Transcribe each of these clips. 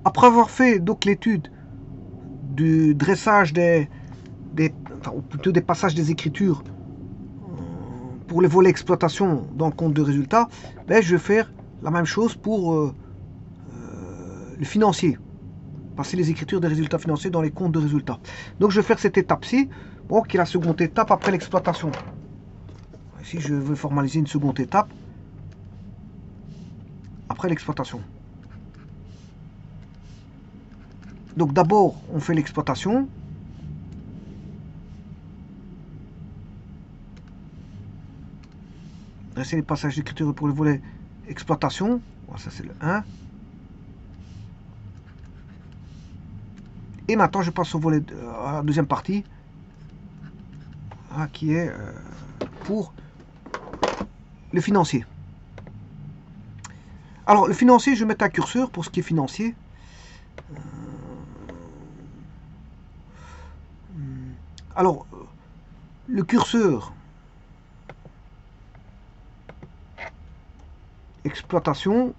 Après avoir fait donc l'étude du dressage enfin, ou plutôt des passages des écritures pour les volets exploitation dans le compte de résultat, ben, je vais faire la même chose pour le financier. Passer les écritures des résultats financiers dans les comptes de résultats. Donc je vais faire cette étape-ci, bon, qui est la seconde étape après l'exploitation. Ici, je veux formaliser une seconde étape après l'exploitation. Donc d'abord, on fait l'exploitation. Dresser les passages d'écriture pour le volet exploitation. Bon, ça, c'est le 1. Et maintenant, je passe au volet, à la deuxième partie, qui est pour le financier. Alors, le financier, je vais mettre un curseur pour ce qui est financier. Alors, le curseur exploitation,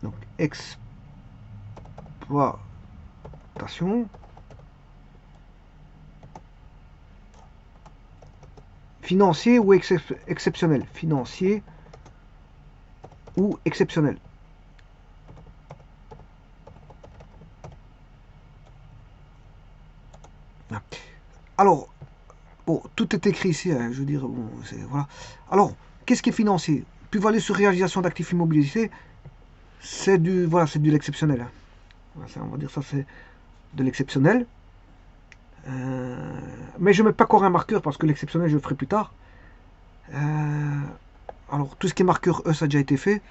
donc exploitation, financier ou exceptionnel, financier ou exceptionnel. Alors, bon, tout est écrit ici, hein, je veux dire, bon, voilà. Alors, qu'est-ce qui est financier? Plus-value sur réalisation d'actifs immobilisés, c'est du, voilà, c'est de l'exceptionnel. Hein. Voilà, ça, on va dire ça, c'est de l'exceptionnel. Mais je ne mets pas encore un marqueur parce que l'exceptionnel, je le ferai plus tard. Alors, tout ce qui est marqueur E, ça a déjà été fait.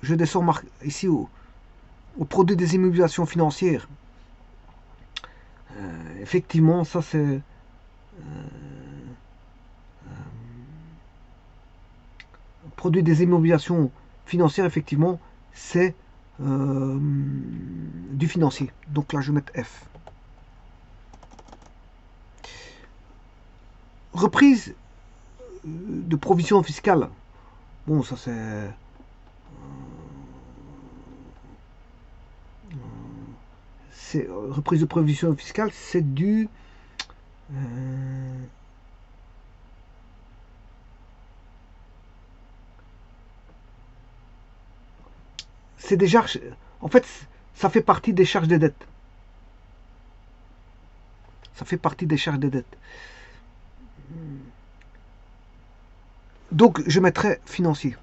Je descends ici au produit des immobilisations financières. Effectivement, ça c'est produit des immobilisations financières, effectivement, c'est du financier. Donc là, je vais mettre F. Reprise de provision fiscale. Bon, ça c'est reprise de provision fiscale, c'est du c'est des charges. En fait, ça fait partie des charges de dette. Ça fait partie des charges de dette. Donc, je mettrai financier.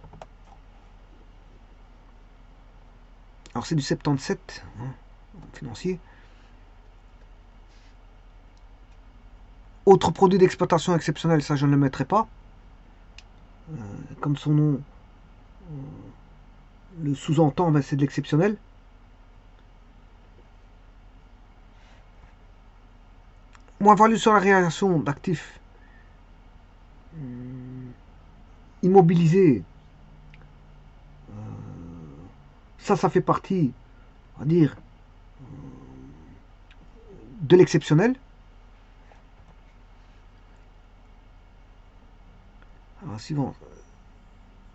Alors, c'est du 77, hein, financier. Autre produit d'exploitation exceptionnel, ça je ne le mettrai pas. Comme son nom le sous-entend, ben, c'est de l'exceptionnel. Moins-value sur la réalisation d'actifs immobilisés. Ça fait partie, on va dire, de l'exceptionnel. Alors, suivant.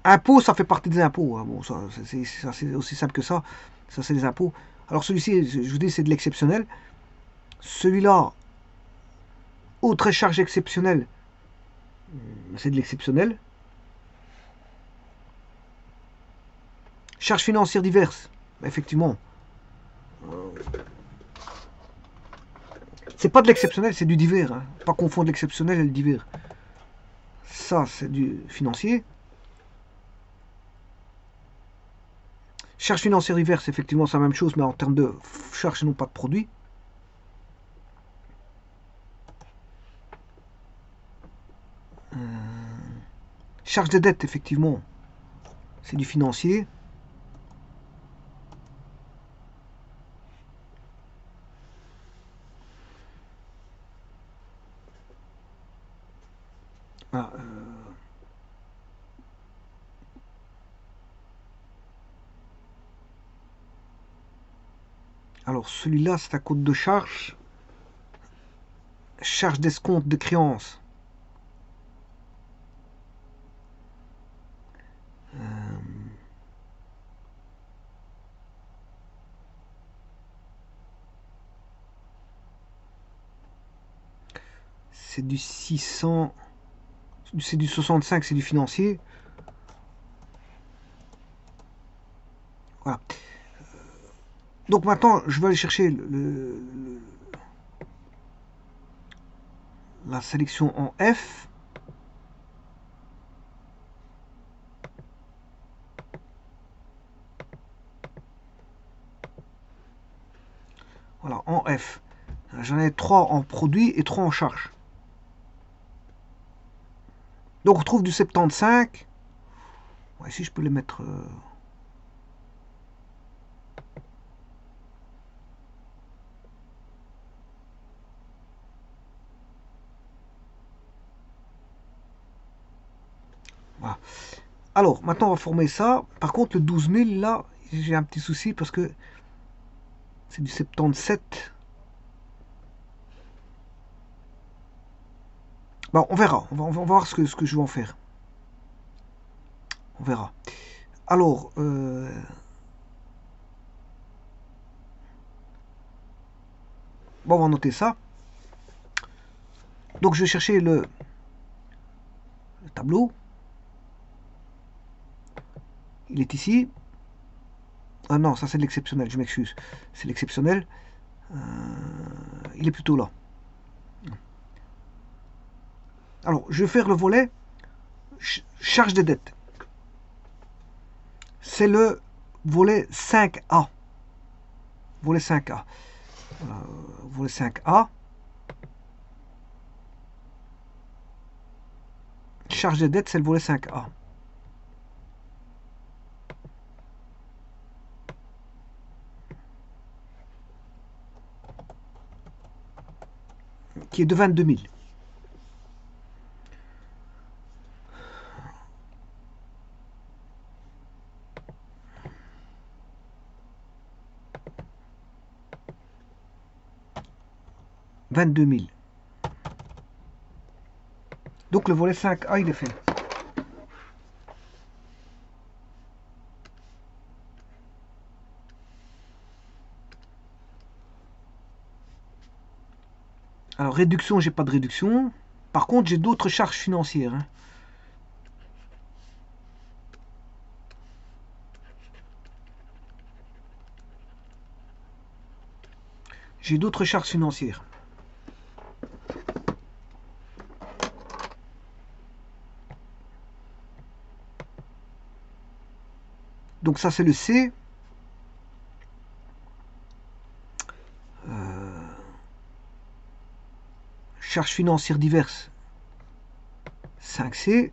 Impôts, ça fait partie des impôts. Hein. Bon, ça, c'est aussi simple que ça. Ça, c'est des impôts. Alors, celui-ci, je vous dis, c'est de l'exceptionnel. Celui-là, autre charge exceptionnelle, c'est de l'exceptionnel. Charges financières diverses, effectivement. C'est pas de l'exceptionnel, c'est du divers. Hein. Pas confondre l'exceptionnel et le divers. Ça, c'est du financier. Charges financières diverses, effectivement, c'est la même chose, mais en termes de charges et non pas de produits. Charges de dette, effectivement, c'est du financier. Voilà, alors, celui-là, c'est un compte de charge. Charge d'escompte de créances. c'est du 600, c'est du 65, c'est du financier. Voilà. Donc maintenant, je vais aller chercher la sélection en F. Voilà, en F. J'en ai 3 en produit et 3 en charge. Donc on retrouve du 75. Ouais, ici je peux les mettre... Voilà. Alors, maintenant on va former ça. Par contre, le 12 000, là, j'ai un petit souci parce que c'est du 77. Bon, on verra. On va voir ce que je vais en faire. On verra. Alors, bon, on va noter ça. Donc, je vais chercher le tableau. Il est ici. Ah non, ça c'est l'exceptionnel, je m'excuse. C'est l'exceptionnel. Il est plutôt là. Alors, je vais faire le volet charge des dettes. C'est le volet 5A. Volet 5A. Volet 5A. Charge des dettes, c'est le volet 5A. Qui est de 22 000. Donc le volet 5A, il est fait. Alors réduction, j'ai pas de réduction. Par contre, j'ai d'autres charges financières. Hein. J'ai d'autres charges financières. Donc ça c'est le C. Charges financières diverses. 5C.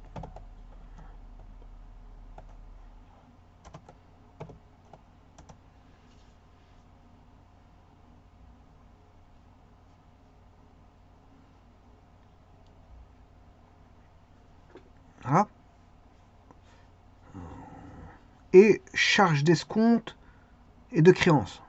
Voilà. Et charges d'escompte et de créance.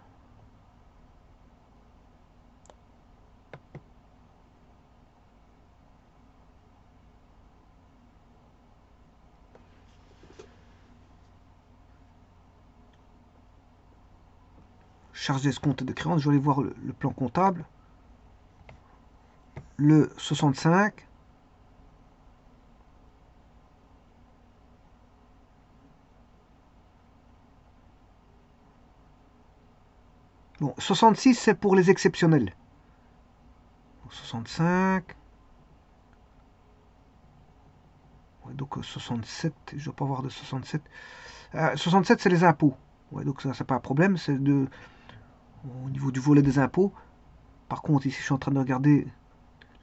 Charges d'escompte et de créance, je vais aller voir le plan comptable. Le 65. Bon, 66 c'est pour les exceptionnels. 65. Ouais, donc 67, je ne dois pas avoir de 67. 67 c'est les impôts. Ouais, donc ça c'est pas un problème, c'est au niveau du volet des impôts. Par contre, ici je suis en train de regarder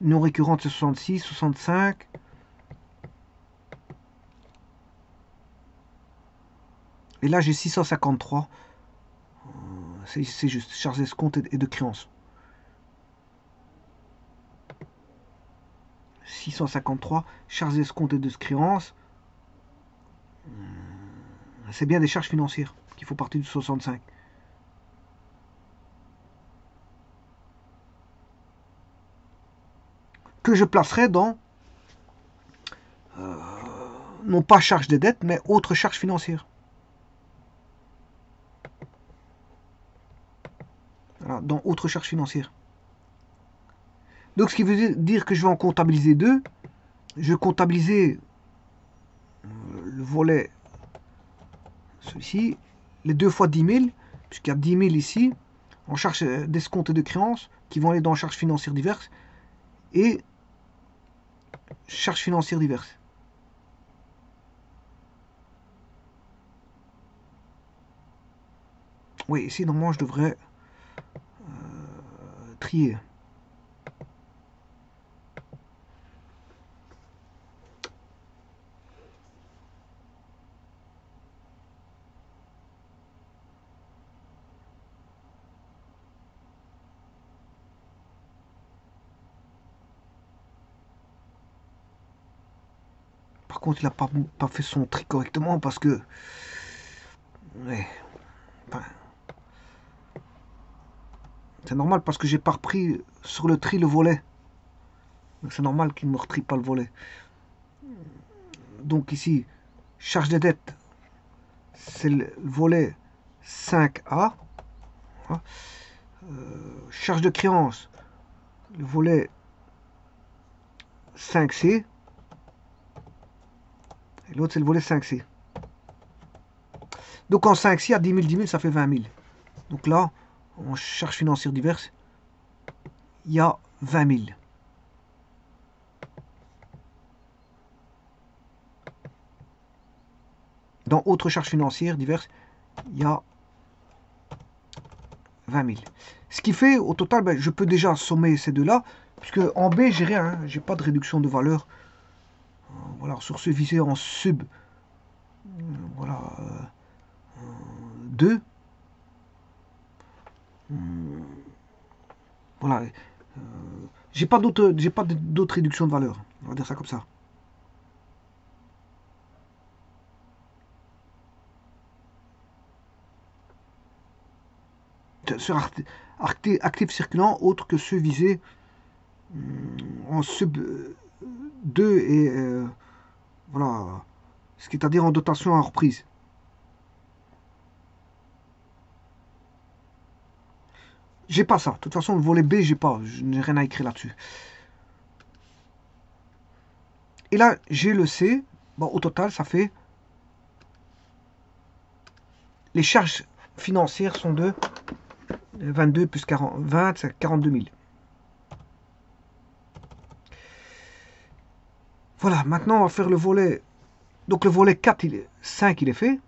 non récurrente c'est 66, 65. Et là j'ai 653. C'est juste charges d'escompte et de créance. 653 charges d'escompte et de créance. C'est bien des charges financières qui font partie du 65. Que je placerai dans non pas charge des dettes, mais autres charges financières. Voilà, dans autres charges financières. Donc ce qui veut dire que je vais en comptabiliser deux. Je vais comptabiliser le volet, celui-ci, les 2 fois 10 000, puisqu'il y a 10 000 ici, en charge d'escompte et de créances, qui vont aller dans charges financières diverses, et charges financières diverses. Oui, ici, normalement, je devrais trier. Par contre, il n'a pas fait son tri correctement parce que... Ouais, enfin, c'est normal parce que j'ai pas repris sur le tri le volet. C'est normal qu'il ne me retrie pas le volet. Donc ici, charge des dettes, c'est le volet 5A. Charge de créance, le volet 5C. Et l'autre, c'est le volet 5C. Donc en 5C, à 10 000, 10 000, ça fait 20 000. Donc là, en charges financières diverses, il y a 20 000. Dans autres charges financières diverses, il y a 20 000. Ce qui fait, au total, ben, je peux déjà sommer ces deux-là, puisque en B, j'ai rien, hein, j'ai pas de réduction de valeur. Voilà, sur ce visé en sub, voilà, 2. Voilà, j'ai pas d'autres réductions de valeur. On va dire ça comme ça. Sur actifs circulants autres que ceux visés en sub 2 et voilà, ce qui est à dire en dotation à reprise. J'ai pas ça. De toute façon, le volet B, j'ai pas. Je n'ai rien à écrire là-dessus. Et là, j'ai le C. Bon, au total, ça fait... Les charges financières sont de 22 plus 40, 20, c'est 42 000. Voilà, maintenant, on va faire le volet... Donc, le volet 4, 5, il est fait.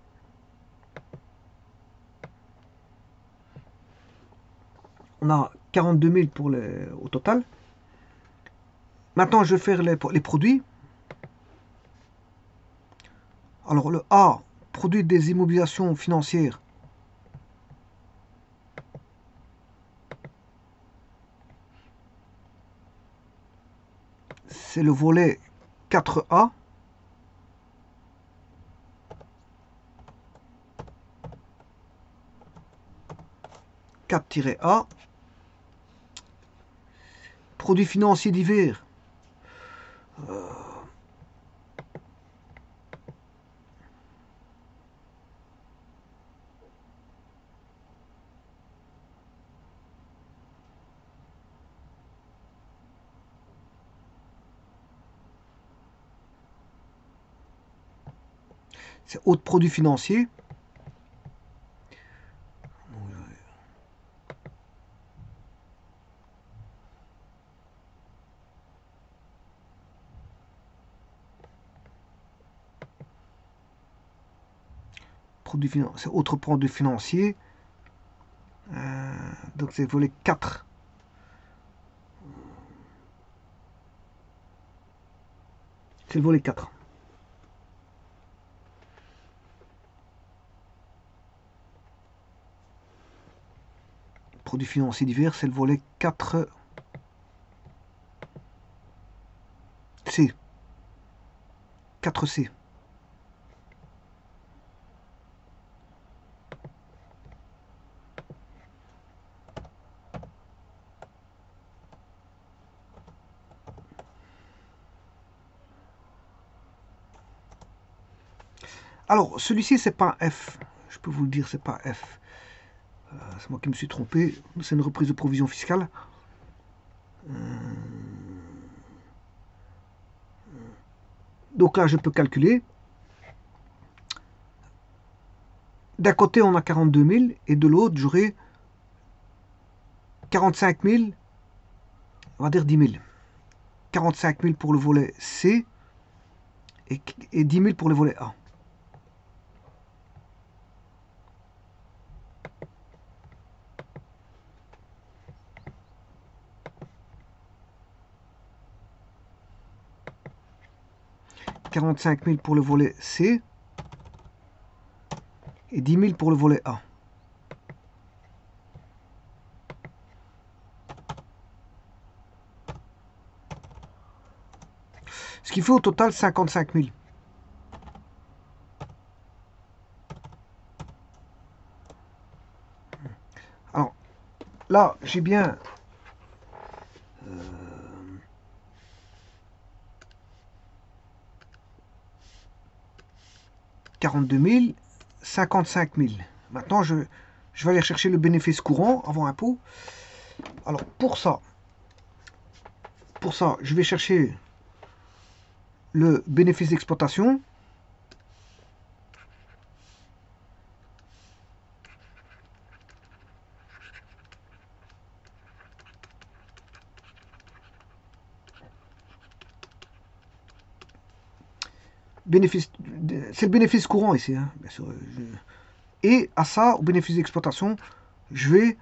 On a 42 000 au total. Maintenant, je vais faire les produits. Alors, le A, produit des immobilisations financières. C'est le volet 4A. 4-A. Produits financiers divers. C'est autres produits financiers. C'est autres produits financiers. Donc c'est le volet 4. C'est le volet 4. Produits financiers divers, c'est le volet 4C. 4C. Alors, celui-ci, c'est pas un F. Je peux vous le dire, c'est pas F. C'est moi qui me suis trompé. C'est une reprise de provision fiscale. Donc là, je peux calculer. D'un côté, on a 42 000 et de l'autre, j'aurai 45 000, on va dire 10 000. 45 000 pour le volet C et 10 000 pour le volet A. « 45 000 pour le volet C et 10 000 pour le volet A. Ce qui fait au total 55 000. Alors, là, j'ai bien 42 000, 55 000. Maintenant, je vais aller chercher le bénéfice courant avant impôt. Alors, pour ça, je vais chercher le bénéfice d'exploitation. C'est le bénéfice courant ici, hein, bien sûr. Et à ça, au bénéfice d'exploitation, je vais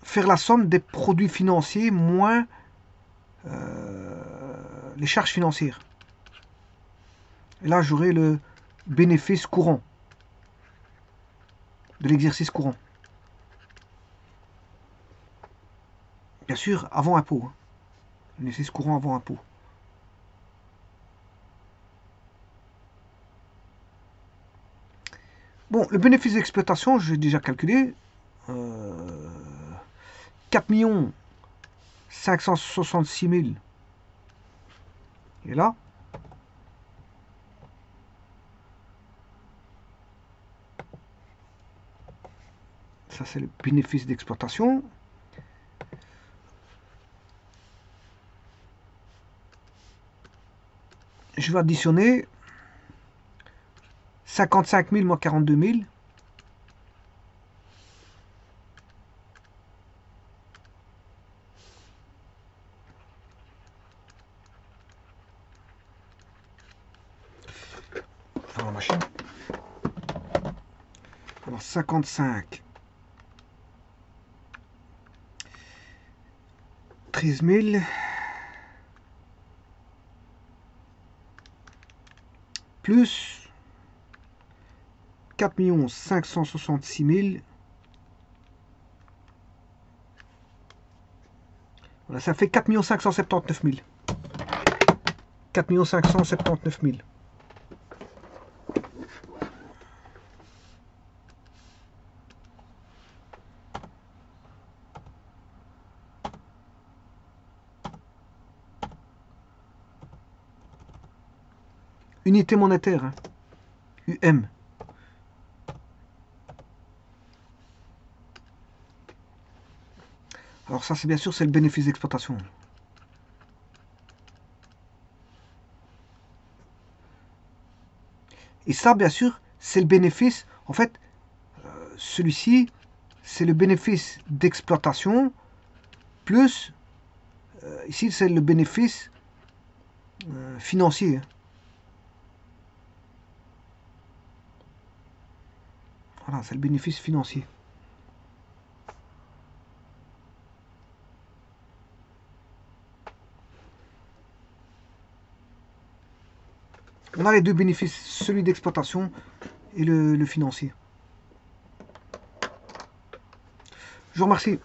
faire la somme des produits financiers moins les charges financières. Et là, j'aurai le bénéfice courant de l'exercice courant. Bien sûr, avant impôt. Hein. Bénéfice courant avant impôt. Bon, le bénéfice d'exploitation, j'ai déjà calculé. 4 566 000. Et là. Ça, c'est le bénéfice d'exploitation. Je vais additionner 55 000 moins 42 000. Dans la machine. Alors 55. 13 000. Plus 4 566 000. Voilà, ça fait 4 579 000. 4 579 000. Unité monétaire, hein. UM. Alors ça, c'est bien sûr, c'est le bénéfice d'exploitation. Et ça, bien sûr, c'est le bénéfice. En fait, celui-ci, c'est le bénéfice d'exploitation plus, ici, c'est le bénéfice financier. Voilà, c'est le bénéfice financier. On a les deux bénéfices, celui d'exploitation et le financier. Je vous remercie.